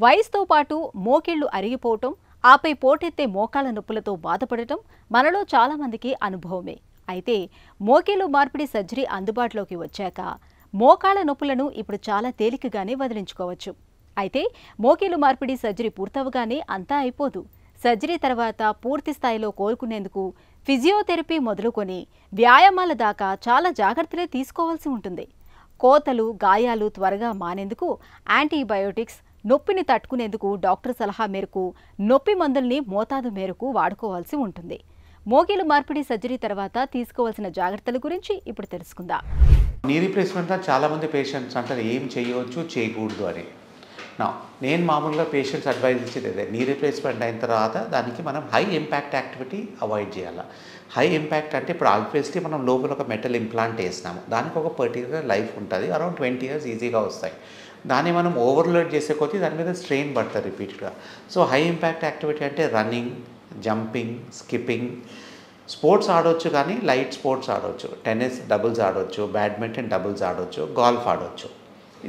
వయసుతో పాటు మోకిళ్లు అరిగిపోవటం, ఆపై పోటెత్తే మోకాళ్ల నొప్పులతో బాధపడటం మనలో చాలా మందికి అనుభవమే. అయితే మోకిళ్లు మార్పిడి సర్జరీ అందుబాటులోకి వచ్చాక మోకాళ్ల నొప్పులను ఇప్పుడు చాలా తేలికగానే వదిలించుకోవచ్చు. అయితే మోకిళ్లు మార్పిడి సర్జరీ పూర్తవగానే అంతా అయిపోదు. సర్జరీ తర్వాత పూర్తి స్థాయిలో కోలుకునేందుకు ఫిజియోథెరపీ మొదలుకొని వ్యాయామాల దాకా చాలా జాగ్రత్తలే తీసుకోవాల్సి ఉంటుంది. కోతలు, గాయాలు త్వరగా మానేందుకు యాంటీబయోటిక్స్, నొప్పిని తట్టుకునేందుకు డాక్టర్ సలహా మేరకు నొప్పి మందుల్ని మోతాదు మేరకు వాడుకోవాల్సి ఉంటుంది. మోకిళ్లు మార్పిడి సర్జరీ తర్వాత తీసుకోవాల్సిన జాగ్రత్తల గురించి ఇప్పుడు తెలుసుకుందాం. నీ రీప్లేస్మెంట్ చాలా మంది పేషెంట్స్ అంటారు ఏం చేయవచ్చు చేయకూడదు అని. నేను మామూలుగా పేషెంట్స్ అడ్వైజ్ ఇచ్చేది అదే, నీ రీప్లేస్మెంట్ అయిన తర్వాత దానికి మనం హై ఇంపాక్ట్ యాక్టివిటీ అవాయిడ్ చేయాలి. హై ఇంపాక్ట్ అంటే ఇప్పుడు ఆబ్వియస్లీ మనం లోపల ఒక మెటల్ ఇంప్లాంట్ వేసినాము, దానికి ఒక పర్టికులర్ లైఫ్ ఉంటుంది, అరౌండ్ 20 years ఈజీగా వస్తాయి. దాన్ని మనం ఓవర్లోడ్ చేసే కొద్దీ దాని మీద స్ట్రెయిన్ పడుతుంది రిపీటెడ్గా. సో హై ఇంపాక్ట్ యాక్టివిటీ అంటే రన్నింగ్, జంపింగ్, స్కిప్పింగ్, స్పోర్ట్స్ ఆడవచ్చు, కానీ లైట్ స్పోర్ట్స్ ఆడవచ్చు, టెన్నిస్ డబుల్స్ ఆడవచ్చు, బ్యాడ్మింటన్ డబుల్స్ ఆడవచ్చు, గోల్ఫ్ ఆడవచ్చు.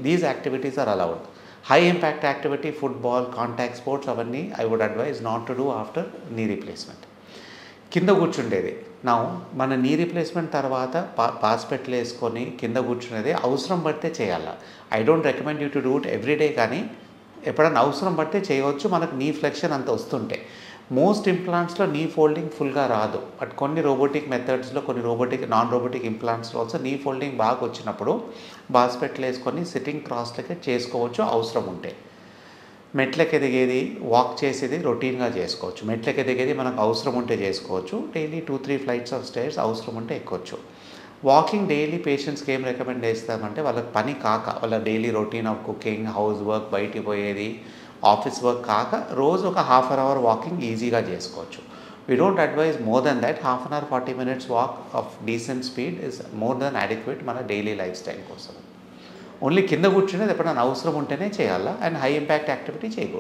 These activities are allowed. High impact activity football, contact sports అవన్నీ I would advise not to do after knee replacement. కింద కూర్చుండేది మన నీ రీప్లేస్మెంట్ తర్వాత హాస్పిటల్ వేసుకొని కింద కూర్చునేది అవసరం పడితే చేయాలి. I don't recommend you to do it everyday, కానీ ఎప్పుడైనా అవసరం పడితే చేయవచ్చు. మనకు నీ ఫ్లెక్షన్ అంత వస్తుంటే మోస్ట్ ఇంప్లాంట్స్లో నీ ఫోల్డింగ్ ఫుల్గా రాదు, బట్ కొన్ని రోబోటిక్ మెథడ్స్లో, కొన్ని నాన్ రోబోటిక్ ఇంప్లాంట్స్లో ఆల్సో నీ ఫోల్డింగ్ బాగా వచ్చినప్పుడు హాస్పిటల్ వేసుకొని సిట్టింగ్ క్రాస్ లెక్క చేసుకోవచ్చు అవసరం ఉంటే. మెట్లకి ఎదిగేది, వాక్ చేసేది రొటీన్గా చేసుకోవచ్చు. మెట్లకి ఎదిగేది మనకు అవసరం ఉంటే చేసుకోవచ్చు. డైలీ 2-3 flights ఆఫ్ స్టైర్స్ అవసరం ఉంటే ఎక్కొచ్చు. వాకింగ్ డైలీ పేషెంట్స్కి ఏం రికమెండ్ చేస్తామంటే, వాళ్ళకి పని కాక, వాళ్ళ daily routine of cooking, house work, బయటికి పోయేది, ఆఫీస్ వర్క్ కాక రోజు ఒక 1/2 hour వాకింగ్ ఈజీగా చేసుకోవచ్చు. We don't advise more than that. 1/2 hour 40 minutes walk of decent speed is more than adequate మన డైలీ లైఫ్ స్టైల్ కోసం. ఓన్లీ కింద కూర్చునేది ఎప్పుడైనా అవసరం ఉంటేనే చేయాలా, అండ్ హై ఇంపాక్ట్ యాక్టివిటీ చేయకూడదు.